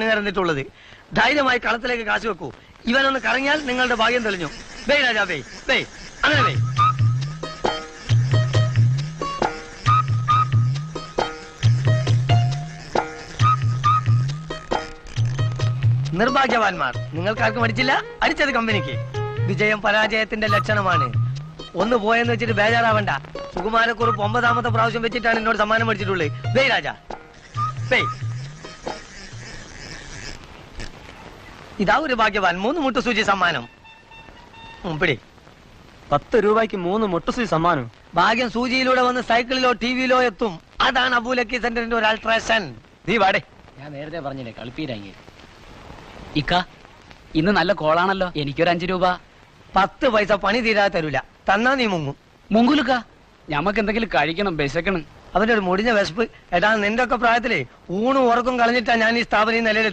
നിറഞ്ഞിട്ടുള്ളത്. ധൈര്യമായി കളത്തിലേക്ക് കാശ് വെക്കൂ. ഇവനൊന്ന് കറങ്ങിയാൽ നിങ്ങളുടെ ഭാഗ്യം തെളിഞ്ഞു. ബേ രാജാ ബേ ബേ അങ്ങനെ ബേ. നിർഭാഗ്യവാന്മാർ, നിങ്ങൾക്കാർക്കും അടിച്ചില്ല. അടിച്ചത് കമ്പനിക്ക്. വിജയം പരാജയത്തിന്റെ ലക്ഷണമാണ്. ഒന്ന് പോയെന്ന് വെച്ചിട്ട് ബേജാറാവണ്ട. സുകുമാരക്കുറുപ്പ് 9ാമത്തെ പ്രാവശ്യം വെച്ചിട്ടാണ് എന്നോട് സമ്മാനം മേടിച്ചിട്ടുള്ളത്. Bay Raja bay. ഇതാ ഒരു ഭാഗ്യവാൻ. 3 മുട്ടുസൂചി സമ്മാനം. പിടി. 10 രൂപയ്ക്ക് 3 മുട്ടുസൂചി സമ്മാനം. ഭാഗ്യം സൂചിയിലൂടെ വന്ന് സൈക്കിളിലോ ടിവിയിലോ എത്തും. അതാണ് അബൂലക്കി സെന്ററിന്റെ ഒരു അൾട്രേഷൻ. നീ വാടേ. ഞാൻ നേരത്തെ പറഞ്ഞില്ലേ കളിപ്പീരാങ്ങി. ഇക്ക ഇന്ന് നല്ല കോളാണല്ലോ. എനിക്കൊരു 5 രൂപ. 10 പൈസ പണി തീരാതെ തരൂല. തന്നാ നീ മുങ്ങും. മുങ്കുലുക്ക ഞമ്മക്ക് എന്തെങ്കിലും കഴിക്കണം, വിശക്കണം. അവന്റെ ഒരു മുടിഞ്ഞ വിശപ്പ്. എടാ, നിന്റെ ഒക്കെ പ്രായത്തില് ഊണും ഉറക്കും കളഞ്ഞിട്ടാ ഞാൻ ഈ സ്ഥാപനം നിലയിൽ